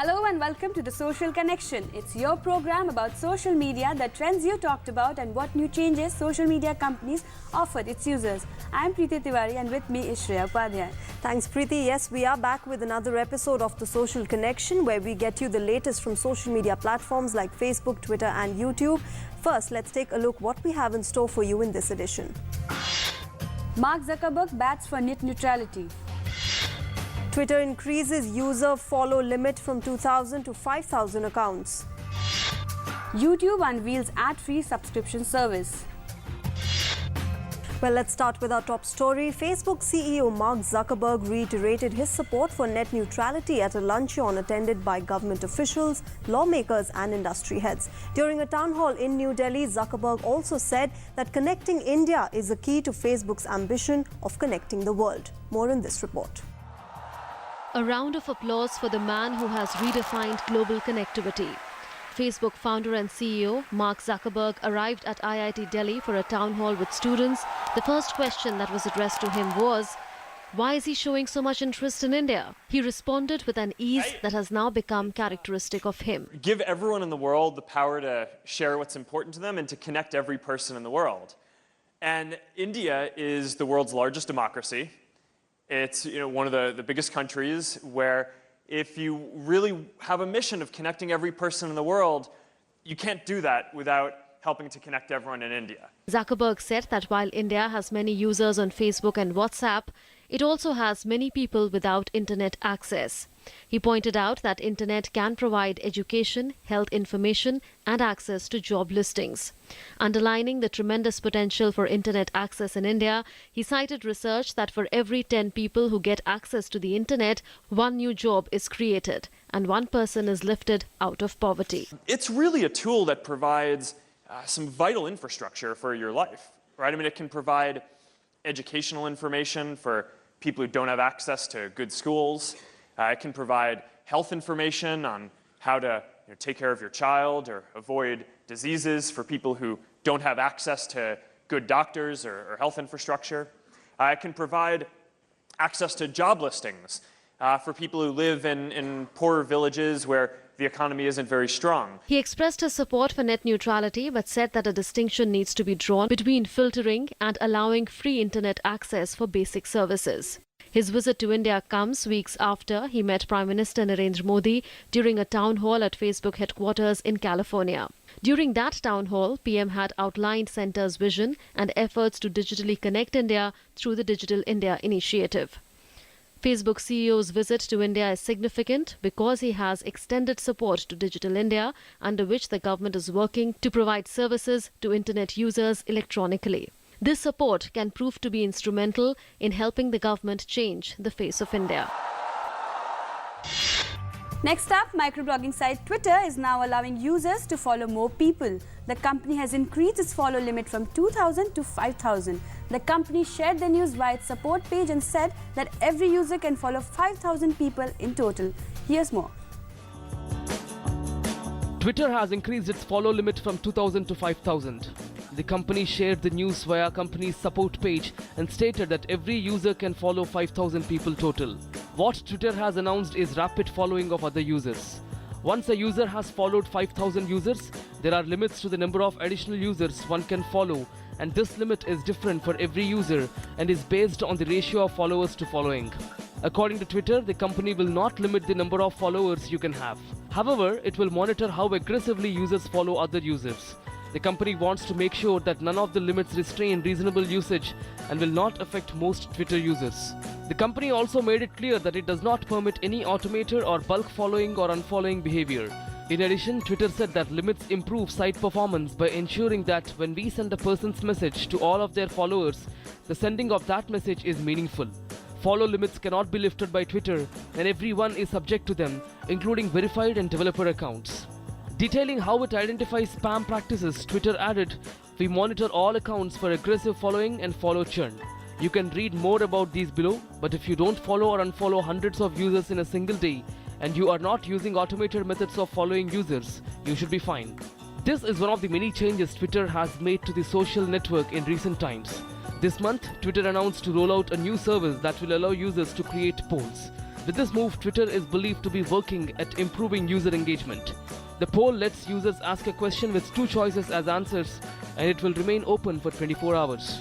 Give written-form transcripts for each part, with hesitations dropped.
Hello and welcome to The Social Connection. It's your program about social media, the trends you talked about and what new changes social media companies offered its users. I'm Preeti Tiwari and with me is Shreya Upadhyay. Thanks Preeti. Yes, we are back with another episode of The Social Connection where we get you the latest from social media platforms like Facebook, Twitter and YouTube. First, let's take a look what we have in store for you in this edition. Mark Zuckerberg bats for net neutrality. Twitter increases user follow limit from 2,000 to 5,000 accounts. YouTube unveils ad-free subscription service. Well, let's start with our top story. Facebook CEO Mark Zuckerberg reiterated his support for net neutrality at a luncheon attended by government officials, lawmakers and industry heads. During a town hall in New Delhi, Zuckerberg also said that connecting India is the key to Facebook's ambition of connecting the world. More in this report. A round of applause for the man who has redefined global connectivity. Facebook founder and CEO Mark Zuckerberg arrived at IIT Delhi for a town hall with students. The first question that was addressed to him was, why is he showing so much interest in India? He responded with an ease that has now become characteristic of him. Give everyone in the world the power to share what's important to them and to connect every person in the world. And India is the world's largest democracy. It's one of the biggest countries where if you really have a mission of connecting every person in the world, you can't do that without helping to connect everyone in India. Zuckerberg said that while India has many users on Facebook and WhatsApp, it also has many people without internet access. He pointed out that internet can provide education, health information and access to job listings. Underlining the tremendous potential for internet access in India, he cited research that for every 10 people who get access to the internet, one new job is created and one person is lifted out of poverty. It's really a tool that provides some vital infrastructure for your life, right? I mean, it can provide educational information for people who don't have access to good schools. It can provide health information on how to take care of your child or avoid diseases for people who don't have access to good doctors or health infrastructure. It can provide access to job listings for people who live in poorer villages where the economy isn't very strong. He expressed his support for net neutrality but said that a distinction needs to be drawn between filtering and allowing free internet access for basic services. His visit to India comes weeks after he met Prime Minister Narendra Modi during a town hall at Facebook headquarters in California. During that town hall, PM had outlined Centre's vision and efforts to digitally connect India through the Digital India initiative. Facebook CEO's visit to India is significant because he has extended support to Digital India, under which the government is working to provide services to internet users electronically. This support can prove to be instrumental in helping the government change the face of India. Next up, microblogging site Twitter is now allowing users to follow more people. The company has increased its follow limit from 2,000 to 5,000. The company shared the news via its support page and said that every user can follow 5,000 people in total. Here's more. Twitter has increased its follow limit from 2,000 to 5,000. The company shared the news via company's support page and stated that every user can follow 5,000 people total. What Twitter has announced is rapid following of other users. Once a user has followed 5,000 users, there are limits to the number of additional users one can follow, and this limit is different for every user and is based on the ratio of followers to following. According to Twitter, the company will not limit the number of followers you can have. However, it will monitor how aggressively users follow other users. The company wants to make sure that none of the limits restrain reasonable usage and will not affect most Twitter users. The company also made it clear that it does not permit any automated or bulk following or unfollowing behavior. In addition, Twitter said that limits improve site performance by ensuring that when we send a person's message to all of their followers, the sending of that message is meaningful. Follow limits cannot be lifted by Twitter, and everyone is subject to them, including verified and developer accounts. Detailing how it identifies spam practices, Twitter added, "We monitor all accounts for aggressive following and follow churn. You can read more about these below, but if you don't follow or unfollow hundreds of users in a single day, and you are not using automated methods of following users, you should be fine." This is one of the many changes Twitter has made to the social network in recent times. This month, Twitter announced to roll out a new service that will allow users to create polls. With this move, Twitter is believed to be working at improving user engagement. The poll lets users ask a question with 2 choices as answers, and it will remain open for 24 hours.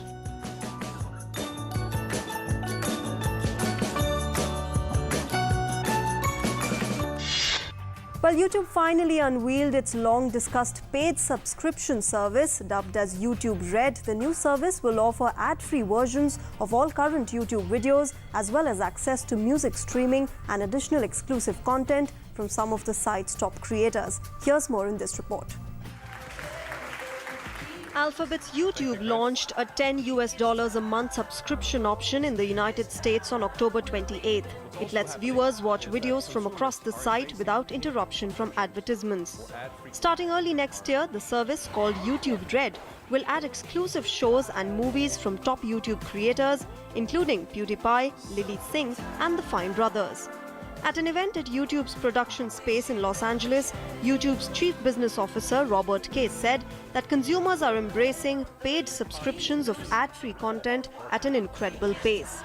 Well, YouTube finally unveiled its long-discussed paid subscription service. Dubbed as YouTube Red, the new service will offer ad-free versions of all current YouTube videos, as well as access to music streaming and additional exclusive content from some of the site's top creators. Here's more in this report. Alphabet's YouTube launched a $10 a month subscription option in the United States on October 28th. It lets viewers watch videos from across the site without interruption from advertisements. Starting early next year, the service, called YouTube Red, will add exclusive shows and movies from top YouTube creators, including PewDiePie, Lily Singh, and the Fine Brothers. At an event at YouTube's production space in Los Angeles, YouTube's chief business officer, Robert Case, said that consumers are embracing paid subscriptions of ad-free content at an incredible pace.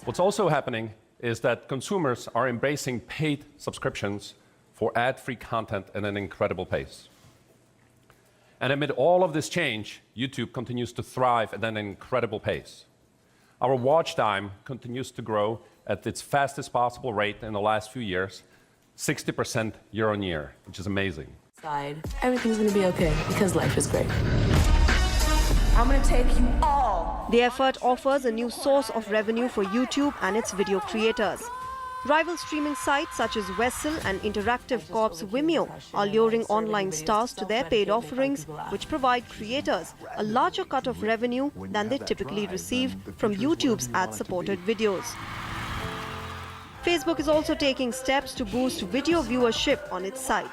What's also happening is that consumers are embracing paid subscriptions for ad-free content at an incredible pace. And amid all of this change, YouTube continues to thrive at an incredible pace. Our watch time continues to grow at its fastest possible rate in the last few years, 60% year on year, which is amazing. Everything's gonna be okay because life is great. I'm gonna take you all. The effort offers a new source of revenue for YouTube and its video creators. Rival streaming sites such as Vessel and Interactive Corp's Vimeo are luring online stars to their paid offerings, which provide creators a larger cut of revenue than they typically receive from YouTube's ad-supported videos. Facebook is also taking steps to boost video viewership on its site.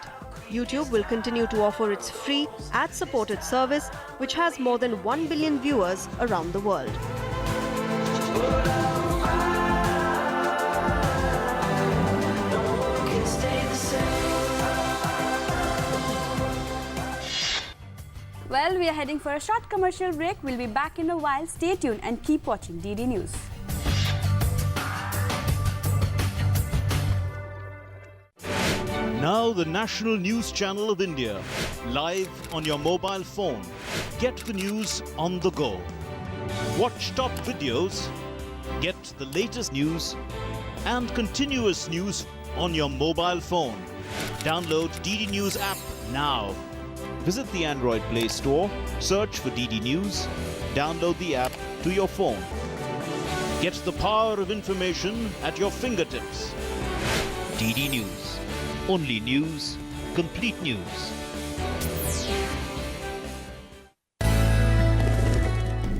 YouTube will continue to offer its free ad-supported service, which has more than 1 billion viewers around the world. Well, we are heading for a short commercial break. We'll be back in a while. Stay tuned and keep watching DD News. Now the national news channel of India, live on your mobile phone. Get the news on the go. Watch top videos, get the latest news and continuous news on your mobile phone. Download DD News app now. Visit the Android Play Store, search for DD News, download the app to your phone. Get the power of information at your fingertips. DD News. Only news, complete news.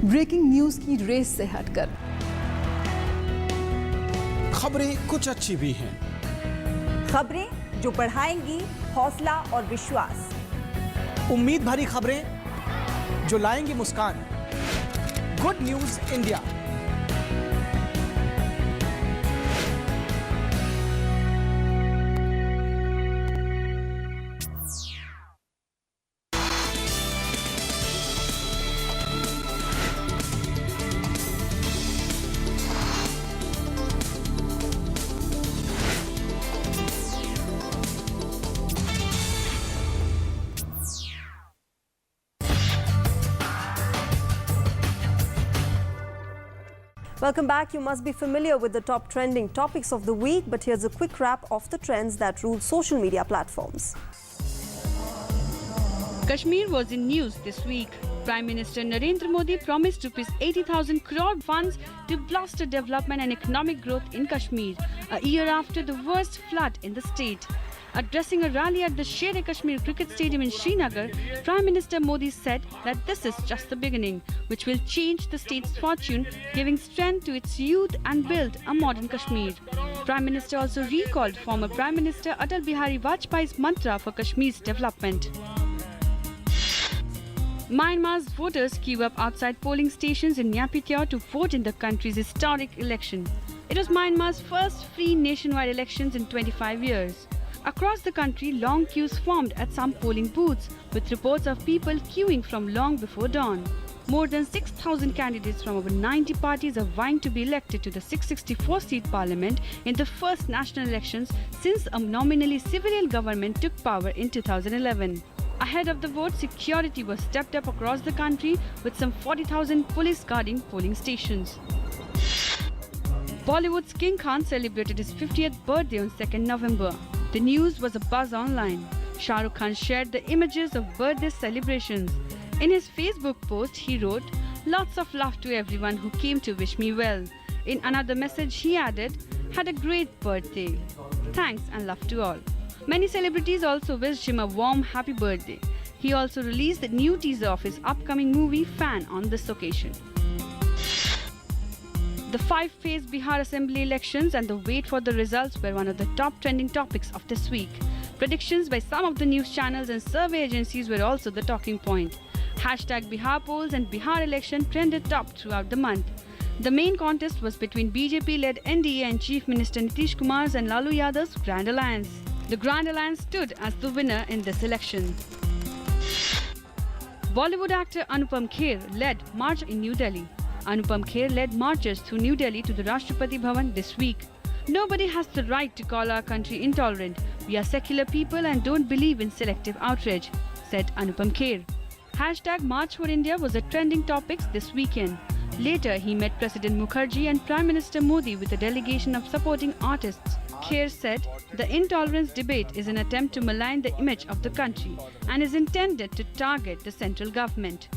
Breaking news की race से हटकर खबरें कुछ अच्छी भी हैं, खबरें जो बढ़ाएंगी हौसला और विश्वास, उम्मीद भरी खबरें जो लाएंगी मुस्कान। Good news India. Welcome back. You must be familiar with the top trending topics of the week, but here's a quick wrap of the trends that rule social media platforms. Kashmir was in news this week. Prime Minister Narendra Modi promised Rs 80,000 crore funds to bolster development and economic growth in Kashmir, a year after the worst flood in the state. Addressing a rally at the Sher-e-Kashmir Cricket Stadium in Srinagar, Prime Minister Modi said that this is just the beginning, which will change the state's fortune, giving strength to its youth and build a modern Kashmir. Prime Minister also recalled former Prime Minister Atal Bihari Vajpayee's mantra for Kashmir's development. Myanmar's voters queue up outside polling stations in Naypyidaw to vote in the country's historic election. It was Myanmar's first free nationwide elections in 25 years. Across the country, long queues formed at some polling booths, with reports of people queuing from long before dawn. More than 6,000 candidates from over 90 parties are vying to be elected to the 664-seat parliament in the first national elections since a nominally civilian government took power in 2011. Ahead of the vote, security was stepped up across the country with some 40,000 police guarding polling stations. Bollywood's King Khan celebrated his 50th birthday on 2nd November. The news was a buzz online. Shah Rukh Khan shared the images of birthday celebrations. In his Facebook post, he wrote, "Lots of love to everyone who came to wish me well." In another message, he added, "Had a great birthday. Thanks and love to all." Many celebrities also wished him a warm happy birthday. He also released a new teaser of his upcoming movie Fan on this occasion. The 5-phase Bihar Assembly elections and the wait for the results were one of the top trending topics of this week. Predictions by some of the news channels and survey agencies were also the talking point. Hashtag Bihar polls and Bihar election trended top throughout the month. The main contest was between BJP-led NDA and Chief Minister Nitish Kumar's and Lalu Yadav's Grand Alliance. The Grand Alliance stood as the winner in this election. Bollywood actor Anupam Kher led march in New Delhi. Anupam Kher led marchers through New Delhi to the Rashtrapati Bhavan this week. "Nobody has the right to call our country intolerant. We are secular people and don't believe in selective outrage," said Anupam Kher. Hashtag March for India was a trending topic this weekend. Later, he met President Mukherjee and Prime Minister Modi with a delegation of supporting artists. Kher said, "The intolerance debate is an attempt to malign the image of the country and is intended to target the central government."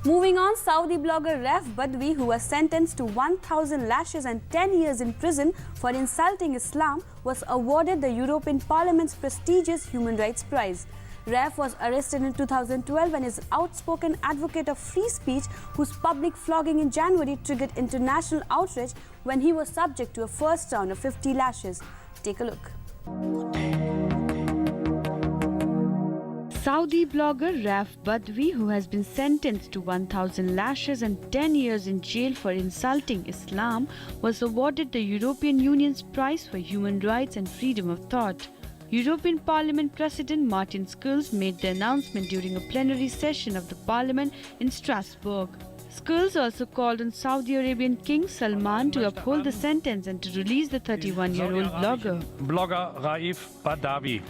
Moving on, Saudi blogger Raif Badawi, who was sentenced to 1,000 lashes and 10 years in prison for insulting Islam, was awarded the European Parliament's prestigious Human Rights Prize. Raif was arrested in 2012 and is an outspoken advocate of free speech, whose public flogging in January triggered international outrage when he was subject to a first round of 50 lashes. Take a look. Saudi blogger Raif Badawi, who has been sentenced to 1,000 lashes and 10 years in jail for insulting Islam, was awarded the European Union's Prize for Human Rights and Freedom of Thought. European Parliament President Martin Schulz made the announcement during a plenary session of the Parliament in Strasbourg. Schulz also called on Saudi Arabian King Salman to uphold the sentence and to release the 31-year-old blogger. Blogger Raif Badawi.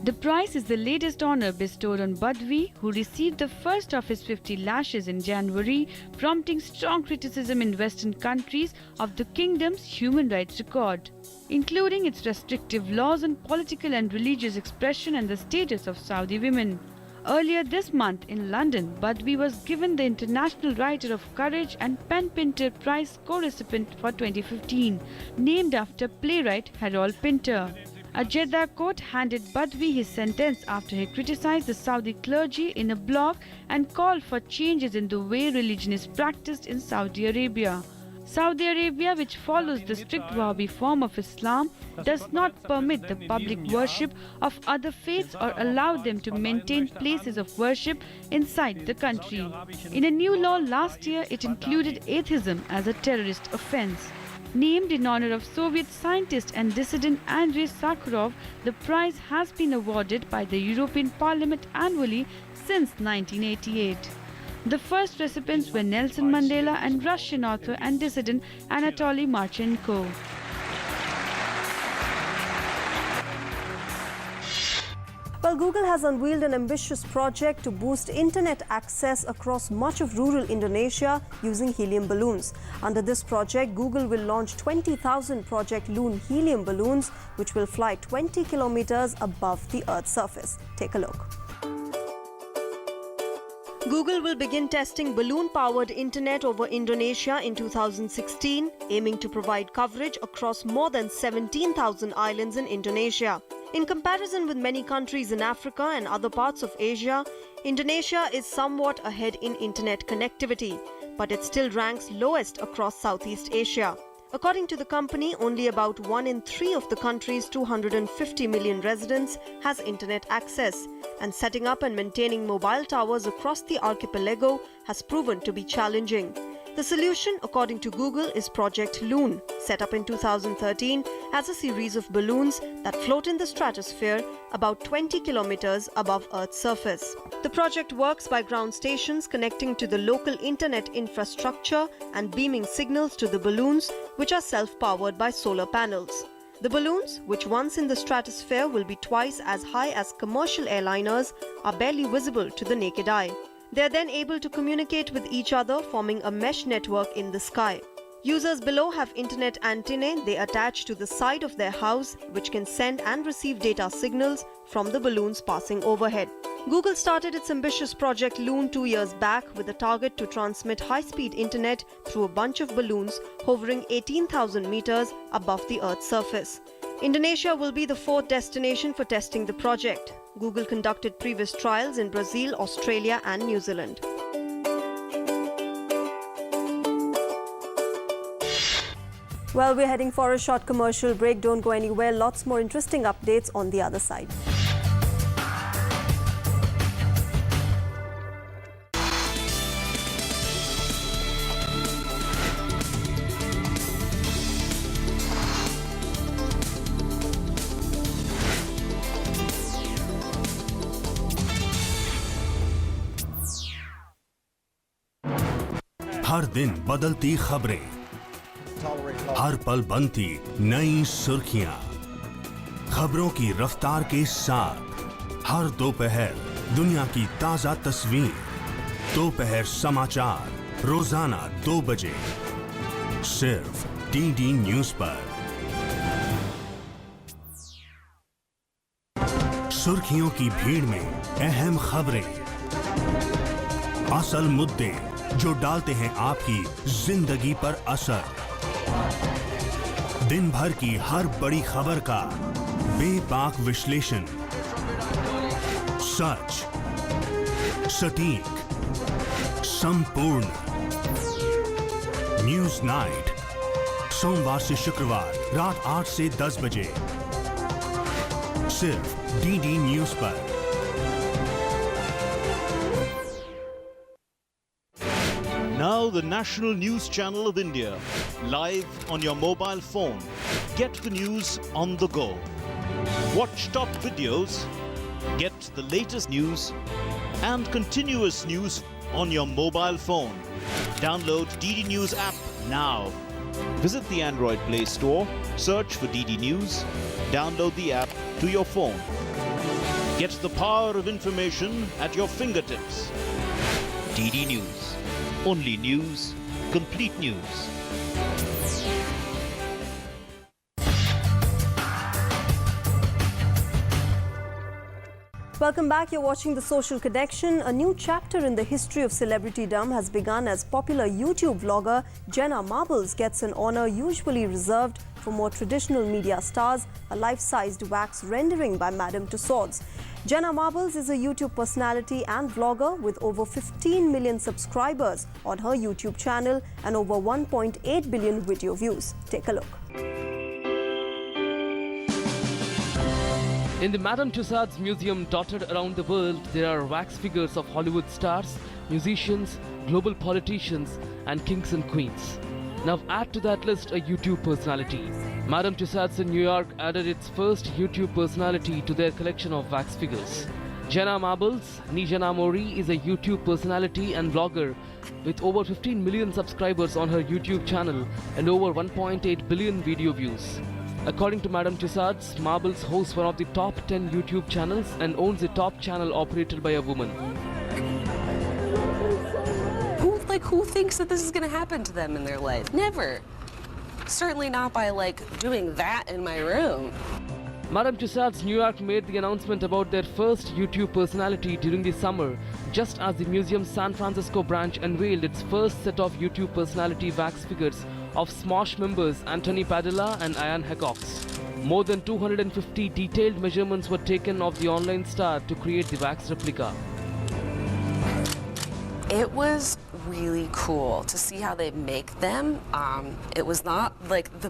The prize is the latest honor bestowed on Badawi, who received the first of his 50 lashes in January, prompting strong criticism in Western countries of the kingdom's human rights record, including its restrictive laws on political and religious expression and the status of Saudi women. Earlier this month in London, Badawi was given the International Writer of Courage and Pen Pinter Prize co-recipient for 2015, named after playwright Harold Pinter. A Jeddah court handed Badawi his sentence after he criticized the Saudi clergy in a blog and called for changes in the way religion is practiced in Saudi Arabia. Saudi Arabia, which follows the strict Wahhabi form of Islam, does not permit the public worship of other faiths or allow them to maintain places of worship inside the country. In a new law last year, it included atheism as a terrorist offense. Named in honor of Soviet scientist and dissident Andrei Sakharov, the prize has been awarded by the European Parliament annually since 1988. The first recipients were Nelson Mandela and Russian author and dissident Anatoly Marchenko. Well, Google has unveiled an ambitious project to boost internet access across much of rural Indonesia using helium balloons. Under this project, Google will launch 20,000 Project Loon helium balloons, which will fly 20 kilometers above the Earth's surface. Take a look. Google will begin testing balloon-powered internet over Indonesia in 2016, aiming to provide coverage across more than 17,000 islands in Indonesia. In comparison with many countries in Africa and other parts of Asia, Indonesia is somewhat ahead in internet connectivity, but it still ranks lowest across Southeast Asia. According to the company, only about 1 in 3 of the country's 250 million residents has internet access, and setting up and maintaining mobile towers across the archipelago has proven to be challenging. The solution, according to Google, is Project Loon, set up in 2013 as a series of balloons that float in the stratosphere about 20 kilometers above Earth's surface. The project works by ground stations connecting to the local internet infrastructure and beaming signals to the balloons, which are self-powered by solar panels. The balloons, which once in the stratosphere will be twice as high as commercial airliners, are barely visible to the naked eye. They are then able to communicate with each other, forming a mesh network in the sky. Users below have internet antennae they attach to the side of their house, which can send and receive data signals from the balloons passing overhead. Google started its ambitious Project Loon 2 years back with a target to transmit high-speed internet through a bunch of balloons hovering 18,000 meters above the Earth's surface. Indonesia will be the fourth destination for testing the project. Google conducted previous trials in Brazil, Australia and New Zealand. Well, we're heading for a short commercial break. Don't go anywhere. Lots more interesting updates on the other side. हर दिन बदलती खबरें, हर पल बनती नई सुर्खियां, खबरों की रफ्तार के साथ हर दोपहर दुनिया की ताजा तस्वीर। दोपहर समाचार रोजाना 2 बजे सिर्फ डीडी न्यूज पर। सुर्खियों की भीड़ में अहम खबरें, असल मुद्दे जो डालते हैं आपकी जिंदगी पर असर। दिन भर की हर बड़ी खबर का बेबाक विश्लेषण, सच, सटीक, संपूर्ण। न्यूज नाइट सोमवार से शुक्रवार रात 8 से 10 बजे सिर्फ डीडी न्यूज पर। Now the national news channel of India, live on your mobile phone. Get the news on the go. Watch top videos, get the latest news and continuous news on your mobile phone. Download DD News app now. Visit the Android Play Store, search for DD News, download the app to your phone. Get the power of information at your fingertips. DD News. Only news, complete news. Welcome back. You're watching The Social Connection. A new chapter in the history of celebritydom has begun as popular YouTube vlogger Jenna Marbles gets an honor usually reserved for more traditional media stars, a life-sized wax rendering by Madame Tussauds. Jenna Marbles is a YouTube personality and vlogger with over 15 million subscribers on her YouTube channel and over 1.8 billion video views. Take a look. In the Madame Tussauds Museum dotted around the world, there are wax figures of Hollywood stars, musicians, global politicians and kings and queens. Now add to that list a YouTube personality. Madame Tussauds in New York added its first YouTube personality to their collection of wax figures. Jenna Marbles, Nijana Mori, is a YouTube personality and vlogger with over 15 million subscribers on her YouTube channel and over 1.8 billion video views. According to Madame Tussauds, Marbles hosts one of the top 10 YouTube channels and owns a top channel operated by a woman. Who thinks that this is going to happen to them in their life? Never. Certainly not by, doing that in my room. Madame Tussauds New York made the announcement about their first YouTube personality during the summer, just as the museum's San Francisco branch unveiled its first set of YouTube personality wax figures of Smosh members Anthony Padilla and Ian Hackox. More than 250 detailed measurements were taken of the online star to create the wax replica. It was really cool to see how they make them. It was not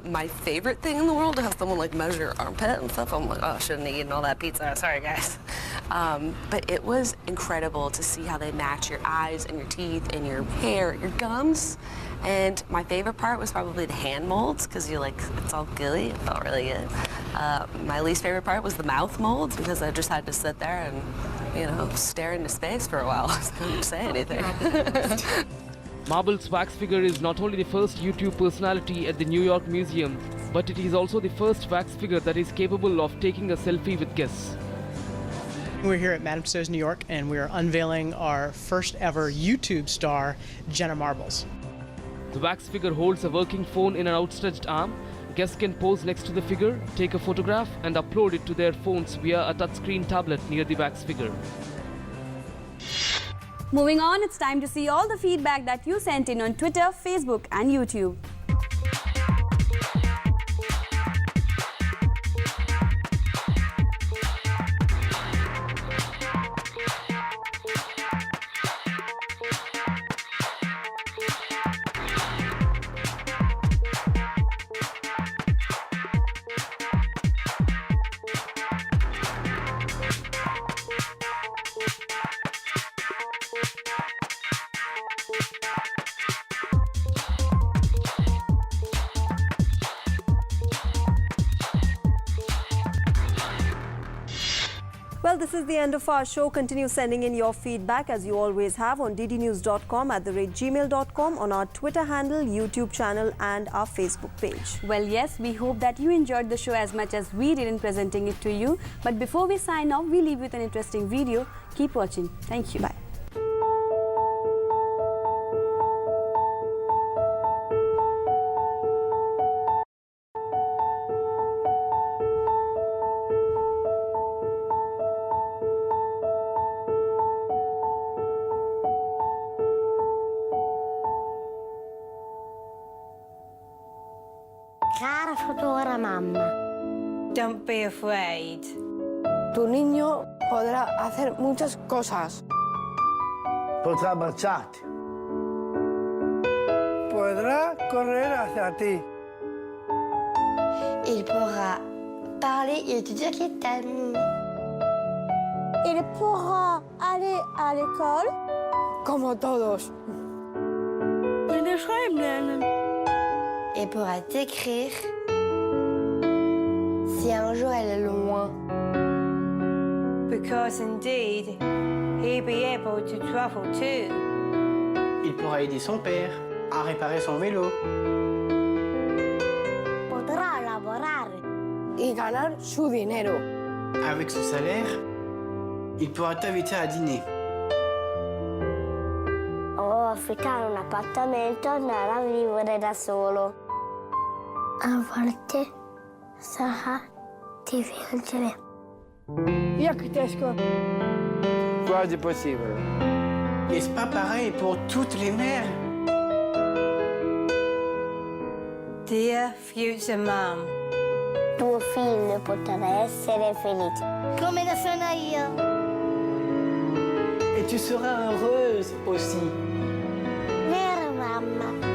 my favorite thing in the world to have someone measure your armpit and stuff. I'm like, oh, shouldn't have eaten all that pizza. Sorry, guys. But it was incredible to see how they match your eyes and your teeth and your hair, your gums. And my favorite part was probably the hand molds, because you're like, it's all gooey. It felt really good. My least favorite part was the mouth molds, because I just had to sit there and, you know, stare into space for a while. I couldn't say anything. Marbles' wax figure is not only the first YouTube personality at the New York Museum, but it is also the first wax figure that is capable of taking a selfie with guests. We're here at Madame Tussauds, New York, and we are unveiling our first ever YouTube star, Jenna Marbles. The wax figure holds a working phone in an outstretched arm. Guests can pose next to the figure, take a photograph, and upload it to their phones via a touchscreen tablet near the wax figure. Moving on, it's time to see all the feedback that you sent in on Twitter, Facebook, and YouTube. Well, this is the end of our show. Continue sending in your feedback as you always have on ddnews.com, @gmail.com, on our Twitter handle, YouTube channel, and our Facebook page. Well, yes, we hope that you enjoyed the show as much as we did in presenting it to you. But before we sign off, we leave with an interesting video. Keep watching. Thank you. Bye. Cara futura mamá. Don't be afraid. Tu niño podrá hacer muchas cosas. Podrá marcharte. Podrá correr hacia ti. Il pourra parler et te dire qu'il t'aime. Il pourra aller à l'école. Como todos. Il est schreiben. Il pourra t'écrire si un jour elle est loin. Because indeed, he'll be able to travel too. Il pourra aider son père à réparer son vélo. Podrá laborar y ganar su dinero. Avec son salaire, il pourra t'inviter à dîner. O affittare un appartamento e andare a vivere da solo. A volte sarà difficile. Jak ciężko. Quasi possible. Et c'est pas pareil pour toutes les mères. Dear future mom. Tuo figlio potrà essere felice. Come lo sono io. Et tu seras heureuse aussi. Vero mamma.